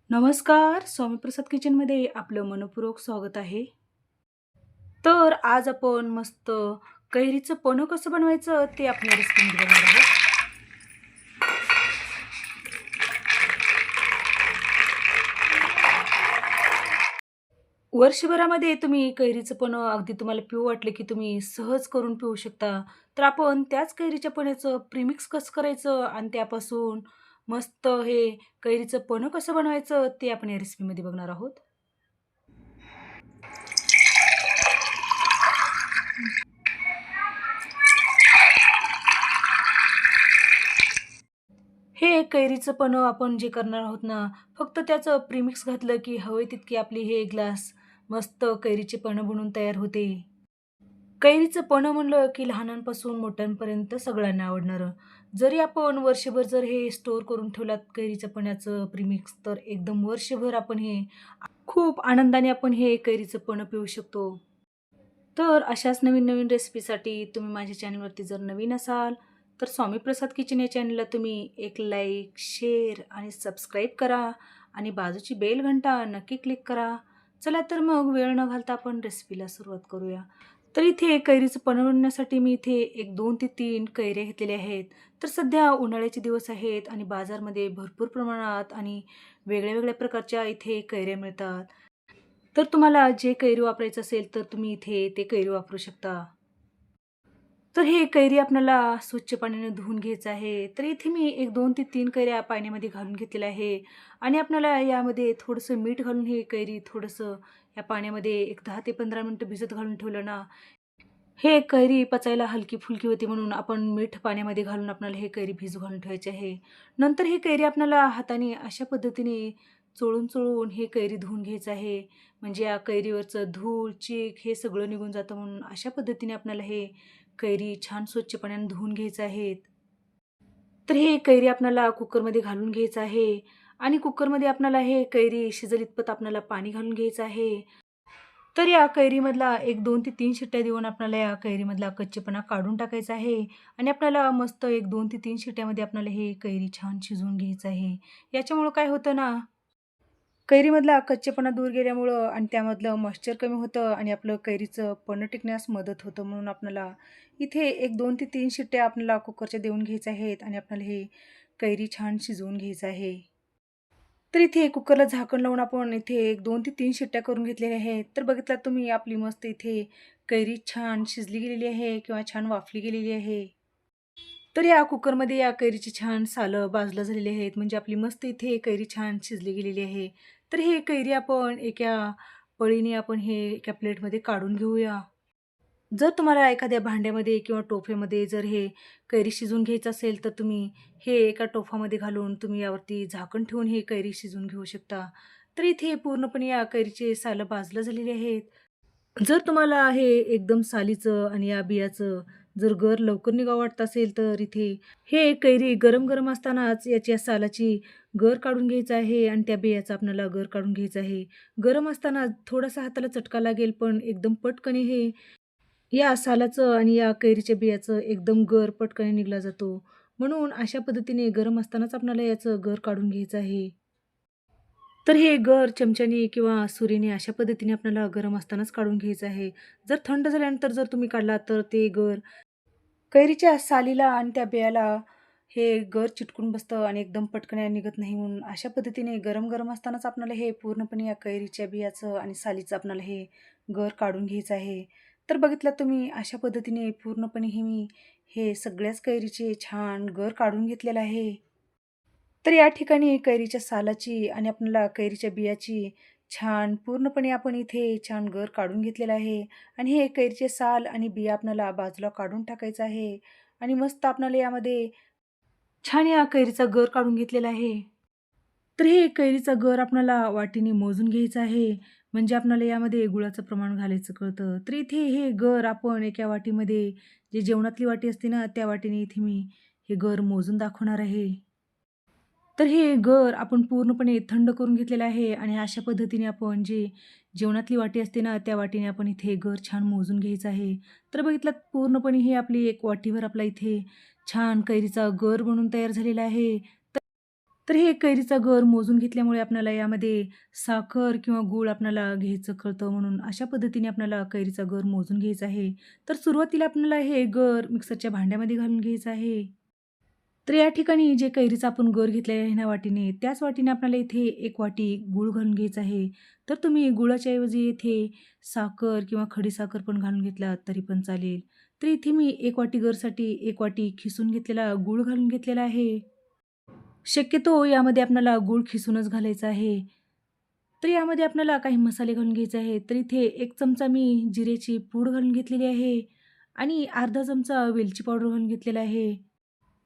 नमस्कार, स्वामीप्रसाद किचनमध्ये आपलं मनःपूर्वक स्वागत आहे. तर आज आपण मस्त कैरीचं पन्हं कसं बनवायचं ते आपल्या रेसिपीमध्ये बघणार आहोत. वर्षभरामध्ये तुम्ही कैरीचं पन्हं अगदी तुम्हाला पिऊ वाटलं, की तुम्ही सहज करून पिऊ शकता. तर आपण त्याच कैरीच्या पन्ह्याचं प्रीमिक्स कसं करायचं आणि त्यापासून मस्त हे कैरीचं पन्हं कसं बनवायचं ते आपण या रेसिपीमध्ये बघणार आहोत. हे कैरीचं पन्हं आपण जे करणार आहोत ना, फक्त त्याचं प्रिमिक्स घातलं, की हवे तितकी आपली हे ग्लास मस्त कैरीचे पन्हं बनून तयार होते. कैरीचं पन्हं म्हणलं, की लहानांपासून मोठ्यांपर्यंत सगळ्यांना आवडणारं. जरी आपण वर्षभर जर हे स्टोअर करून ठेवलात कैरीच्या पन्ह्याचं प्रिमिक्स, तर एकदम वर्षभर आपण हे खूप आनंदाने आपण हे कैरीचं पन्हं पिऊ शकतो. तर अशाच नवीन-नवीन रेसिपीसाठी तुम्ही माझ्या चॅनलवरती जर नवीन असाल, तर स्वामी प्रसाद किचन या चॅनलला तुम्ही एक लाईक, शेअर आणि सबस्क्राईब करा आणि बाजूची बेल घंटा नक्की क्लिक करा. चला तर मग वेळ न घालता आपण रेसिपीला सुरुवात करूया. तर इथे कैरीचं पन्हं बनवण्यासाठी मी इथे एक 2 ते 3 कैऱ्या घेतलेल्या आहेत. तर सध्या उन्हाळ्याचे दिवस आहेत आणि बाजारमध्ये भरपूर प्रमाणात आणि वेगळ्या-वेगळ्या प्रकारच्या इथे कैऱ्या मिळतात. तर तुम्हाला जे कैरी वापरायचं असेल, तर तुम्ही इथे ते कैरी वापरू शकता. तर हे कैरी आपल्याला स्वच्छ पाण्याने धुवून घ्यायचं आहे. तर इथे मी एक 2 ते 3 कैऱ्या पाण्यामध्ये घालून घेतलेल्या आहे आणि आपल्याला यामध्ये थोडंसं मीठ घालून हे कैरी थोडंसं या पाण्यामध्ये एक 10 ते 15 मिनिटं भिजत घालून ठेवलं ना, हे कैरी पचायला हलकी-फुलकी होती म्हणून आपण मीठ पाण्यामध्ये घालून आपल्याला हे कैरी भिजू घालून ठेवायची आहे. नंतर ही कैरी आपल्याला हाताने अशा पद्धतीने चोळून-चोळून हे कैरी धुवून घ्यायचं आहे. म्हणजे या कैरीवरचं धूळ, चीक हे सगळं निघून जातं म्हणून अशा पद्धतीने आपल्याला हे कैरी छान स्वच्छ पाण्याने धुवून घ्यायचं आहेत. तर हे कैरी आपल्याला कुकरमध्ये घालून घ्यायचं आहे आणि कुकरमध्ये आपल्याला हे कैरी शिजेल इतपत आपल्याला पाणी घालून घ्यायचं आहे. तर या कैरीमधला एक 2 ते 3 शिट्ट्या देऊन आपल्याला या कैरीमधला कच्चेपणा काढून टाकायचा आहे आणि आपल्याला मस्त एक 2 ते 3 शिट्ट्यामध्ये आपल्याला हे कैरी छान शिजवून घ्यायचं आहे. याच्यामुळं काय होतं ना, कैरीमधला कच्चेपणा दूर गेल्यामुळं आणि त्यामधलं मॉइश्चर कमी होतं आणि आपलं कैरीचं पन्हं टिकण्यास मदत होतं. म्हणून आपल्याला इथे एक 2 ते 3 शिट्ट्या आपल्याला कुकरच्या देऊन घ्यायच्या आहेत आणि आपल्याला हे कैरी छान शिजवून घ्यायचं आहे. तर इथे कुकरला झाकण लावून आपण इथे एक 2 ते 3 शिट्ट्या करून घेतलेल्या आहेत. तर बघितलात तुम्ही आपली मस्त इथे कैरी छान शिजली गेलेली आहे किंवा छान वाफली गेलेली आहे. तर या कुकरमध्ये या कैरीची छान सालं बाजूला झालेली आहेत. म्हणजे आपली मस्त इथे कैरी छान शिजली गेलेली आहे. तर हे कैरी आपण एका पळीने आपण हे एका प्लेटमध्ये काढून घेऊया. जर तुम्हाला एखाद्या भांड्यामध्ये किंवा टोफेमध्ये जर हे कैरी शिजवून घ्यायचं असेल, तर तुम्ही हे एका टोफामध्ये घालून तुम्ही यावरती झाकण ठेवून ही कैरी शिजवून घेऊ शकता. तर इथे पूर्णपणे या कैरीचे सालं बाजूला झालेली आहेत. जर तुम्हाला हे एकदम सालीचं आणि या बियाचं जर गर लवकर निघावं वाटत असेल, तर इथे हे कैरी गरम-गरम असतानाच याच्या सालाची गर काढून घ्यायचं आहे आणि त्या बियाचा आपल्याला गर काढून घ्यायचा आहे. गरम असताना थोडासा हाताला चटका लागेल, पण एकदम पटकन हे या सालाचं आणि या कैरीच्या बियाचं एकदम गर पटकन निघला जातो. म्हणून अशा पद्धतीने गरम असतानाच आपल्याला याचं गर काढून घ्यायचं आहे. तर हे गर चमच्याने किंवा सुरीने अशा पद्धतीने आपल्याला गरम असतानाच काढून घ्यायचं आहे. जर थंड झाल्यानंतर जर तुम्ही काढला तर ते गर कैरीच्या सालीला आणि त्या बियाला हे गर चिटकून बसतं आणि एकदम पटकन निघत नाही म्हणून अशा पद्धतीने गरम-गरम असतानाच आपल्याला हे पूर्णपणे या कैरीच्या बियाचं आणि सालीचं आपल्याला हे गर काढून घ्यायचं आहे. तर बघितलं तुम्ही अशा पद्धतीने पूर्णपणे मी हे सगळ्याच कैरीचे छान गर काढून घेतलेलं आहे. तर या ठिकाणी कैरीच्या सालाची आणि आपल्याला कैरीच्या बियाची छान पूर्णपणे आपण इथे छान गर काढून घेतलेला आहे आणि हे कैरीचे साल आणि बिया आपल्याला बाजूला काढून टाकायचं आहे आणि मस्त आपल्याला यामध्ये छान या कैरीचा गर काढून घेतलेला आहे. तर हे कैरीचा गर आपल्याला वाटीने मोजून घ्यायचा आहे. म्हणजे आपल्याला यामध्ये गुळाचं प्रमाण घालायचं कळतं. तर इथे हे गर आपण एका वाटीमध्ये जे जेवणातली वाटी असते ना, त्या वाटीने इथे मी हे गर मोजून दाखवणार आहे. तर हे गर आपण पूर्णपणे थंड करून घेतलेलं आहे आणि अशा पद्धतीने आपण जे जेवणातली वाटी असते ना, त्या वाटीने आपण इथे गर छान मोजून घ्यायचं आहे. तर बघितलात पूर्णपणे ही आपली एक वाटीभर आपला इथे छान कैरीचा गर बनून तयार झालेला आहे. तर हे कैरीचा गर मोजून घेतल्यामुळे आपल्याला यामध्ये साखर किंवा गूळ आपल्याला घ्यायचं कळतं, म्हणून अशा पद्धतीने आपल्याला कैरीचा गर मोजून घ्यायचा आहे. तर सुरुवातीला आपल्याला हे गर मिक्सरच्या भांड्यामध्ये घालून घ्यायचं आहे. तर या ठिकाणी जे कैरीचा आपण गर घेतलेला आहे ना वाटीने, त्याच वाटीने आपल्याला इथे 1 वाटी गूळ घालून घ्यायचा आहे. तर तुम्ही गुळाच्या ऐवजी इथे साखर किंवा खडीसाखर पण घालून घेतलात तरी पण चालेल. तर इथे मी 1 वाटी गरसाठी 1 वाटी खिसून घेतलेला गूळ घालून घेतलेला आहे. शक्यतो यामध्ये आपल्याला गूळ खिसूनच घालायचा आहे. तर यामध्ये आपल्याला काही मसाले घालून घ्यायचे आहेत. तर इथे 1 चमचा मी जिऱ्याची पूड घालून घेतलेली आहे आणि अर्धा चमचा वेलची पावडर घालून घेतलेला आहे.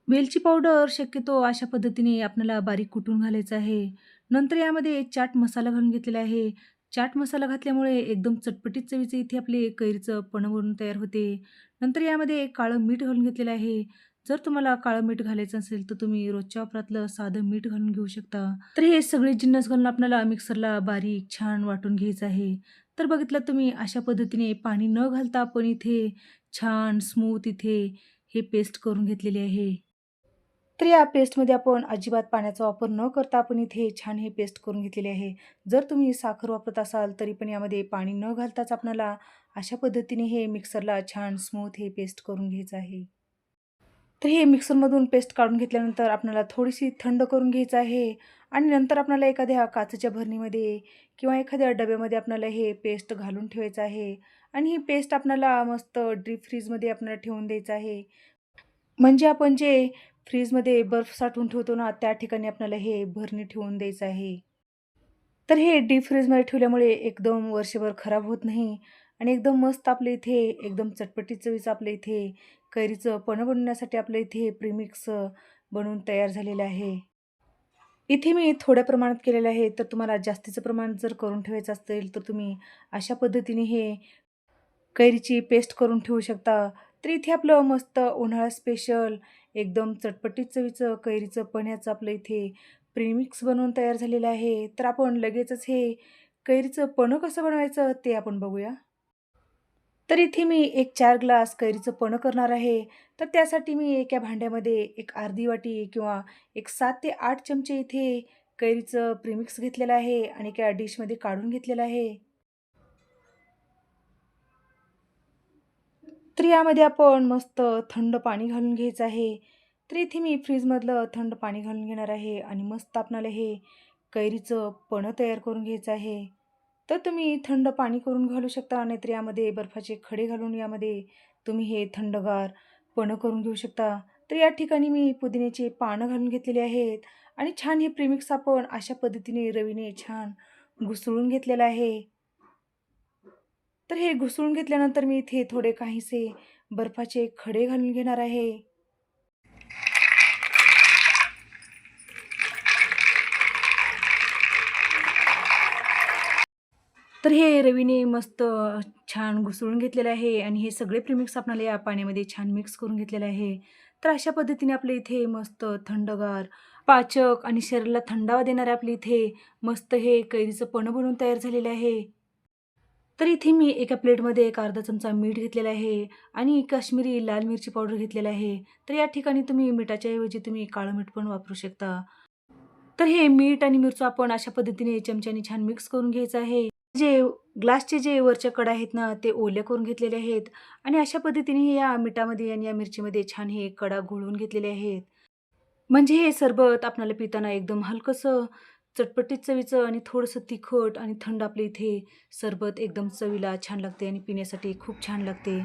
वेलची पावडर शक्यतो अशा पद्धतीने आपल्याला बारीक कुटून घालायचं आहे. नंतर यामध्ये चाट मसाला घालून घेतलेला आहे. चाट मसाला घातल्यामुळे एकदम चटपटीत चवीचे इथे आपले कैरीचं पन्हं बनून तयार होते. नंतर यामध्ये काळं मीठ घालून घेतलेलं आहे. जर तुम्हाला काळं मीठ घालायचं असेल तर तुम्ही रोजच्या वापरातलं साधं मीठ घालून घेऊ शकता. तर हे सगळे जिन्नस घालून आपल्याला मिक्सरला बारीक छान वाटून घ्यायचं आहे. तर बघितलं तुम्ही अशा पद्धतीने पाणी न घालता आपण इथे छान स्मूथ इथे हे पेस्ट करून घेतलेली आहे. तर या पेस्टमध्ये आपण अजिबात पाण्याचा वापर न करता आपण इथे छान हे पेस्ट करून घेतलेली आहे. जर तुम्ही साखर वापरत असाल तरी पण यामध्ये पाणी न घालताच आपल्याला अशा पद्धतीने हे मिक्सरला छान स्मूथ हे पेस्ट करून घ्यायचं आहे. तर हे मिक्सरमधून पेस्ट काढून घेतल्यानंतर आपल्याला थोडीशी थंड करून घ्यायचं आहे आणि नंतर आपल्याला एखाद्या काचेच्या भरणीमध्ये किंवा एखाद्या डब्यामध्ये आपल्याला हे पेस्ट घालून ठेवायचं आहे आणि ही पेस्ट आपल्याला मस्त डीप फ्रीजमध्ये आपल्याला ठेवून द्यायचं आहे. म्हणजे आपण जे फ्रीजमध्ये बर्फ साठवून ठेवतो ना, त्या ठिकाणी आपल्याला हे भरणी ठेवून द्यायचं आहे. तर हे डीप फ्रीजमध्ये ठेवल्यामुळे एकदम वर्षभर खराब होत नाही आणि एकदम मस्त आपल्या इथे एकदम चटपटीत चवीचं आपल्या इथे कैरीचं पन्हं बनवण्यासाठी आपल्या इथे प्रीमिक्स बनवून तयार झालेलं आहे. इथे मी थोड्या प्रमाणात केलेलं आहे, तर तुम्हाला जास्तीचं प्रमाण जर करून ठेवायचं असेल, तर तुम्ही अशा पद्धतीने हे कैरीची पेस्ट करून ठेवू शकता. तर इथे आपलं मस्त उन्हाळा स्पेशल एकदम चटपटीत चवीचं कैरीचं पन्ह्याचं आपलं इथे प्रीमिक्स बनवून तयार झालेलं आहे. तर आपण लगेचच हे कैरीचं पन्हं कसं बनवायचं ते आपण बघूया. तर इथे मी एक 4 ग्लास कैरीचं पन्हं करणार आहे. तर त्यासाठी मी एका भांड्यामध्ये एक अर्धी वाटी किंवा एक 7 ते 8 चमचे इथे कैरीचं प्रीमिक्स घेतलेलं आहे आणि एका डिशमध्ये काढून घेतलेलं आहे. तर यामध्ये आपण मस्त थंड पाणी घालून घ्यायचं आहे. तर इथे मी फ्रीजमधलं थंड पाणी घालून घेणार आहे आणि मस्त आपणाला हे कैरीचं पन्हं तयार करून घ्यायचं आहे. तर तुम्ही थंड पाणी करून घालू शकता, नाहीतर यामध्ये बर्फाचे खडे घालून यामध्ये तुम्ही हे थंडगार पन्हं करून घेऊ शकता. तर या ठिकाणी मी पुदिन्याची पानं घालून घेतलेली आहेत आणि छान हे प्रीमिक्स आपण अशा पद्धतीने रवीने छान घुसळून घेतलेलं आहे. तर हे घुसळून घेतल्यानंतर मी इथे थोडे काहीसे बर्फाचे खडे घालून घेणार आहे. तर हे रवीने मस्त छान घुसळून घेतलेलं आहे आणि हे सगळे प्रीमिक्स आपल्याला या पाण्यामध्ये छान मिक्स करून घेतलेलं आहे. तर अशा पद्धतीने आपल्या इथे मस्त थंडगार, पाचक आणि शरीराला थंडावा देणारे आपल्या इथे मस्त हे कैरीचं पन्हं बनवून तयार झालेलं आहे. तर इथे मी एका प्लेटमध्ये एक अर्धा चमचा मीठ घेतलेला आहे आणि काश्मीरी लाल मिरची पावडर घेतलेला आहे. तर या ठिकाणी तुम्ही मिठाच्या ऐवजी तुम्ही काळं मीठ पण वापरू शकता. तर हे मीठ आणि मिरची आपण अशा पद्धतीने चमच्याने छान मिक्स करून घ्यायचं आहे. जे ग्लासचे जे वरच्या कडा आहेत ना, ते ओल्या करून घेतलेले आहेत आणि अशा पद्धतीने या मिठामध्ये आणि या मिरचीमध्ये छान हे कडा घोळवून घेतलेले आहेत. म्हणजे हे सरबत आपल्याला पिताना एकदम हलकंसं चटपटीत चवीचं आणि थोडंसं तिखट आणि थंड आपल्या इथे सरबत एकदम चवीला छान लागते आणि पिण्यासाठी खूप छान लागते.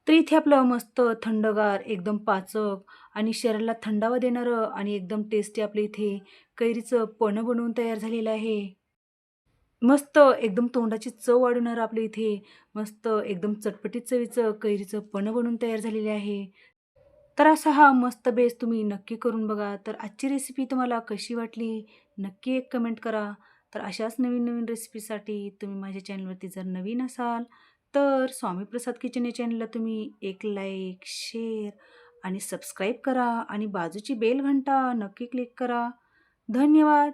तर इथे आपलं मस्त थंडगार, एकदम पाचक आणि शरीराला थंडावा देणारं आणि एकदम टेस्टी आपल्या इथे कैरीचं पन्हं बनवून तयार झालेलं आहे. मस्त एकदम तोंडाची चव वाढवणारं आपल्या इथे मस्त एकदम चटपटीत चवीचं कैरीचं पन्हं बनवून तयार झालेले आहे. तर असा हा मस्त बेस तुम्ही नक्की करून बघा. तर आजची रेसिपी तुम्हाला कशी वाटली? नक्की एक कमेंट करा. तर अशाच नवीन-नवीन रेसिपीसाठी तुम्ही माझ्या चॅनलवरती जर नवीन असाल, तर स्वामी प्रसाद किचन या चॅनलला तुम्ही एक लाईक, शेअर आणि सबस्क्राईब करा आणि बाजूची बेल घंटा नक्की क्लिक करा. धन्यवाद.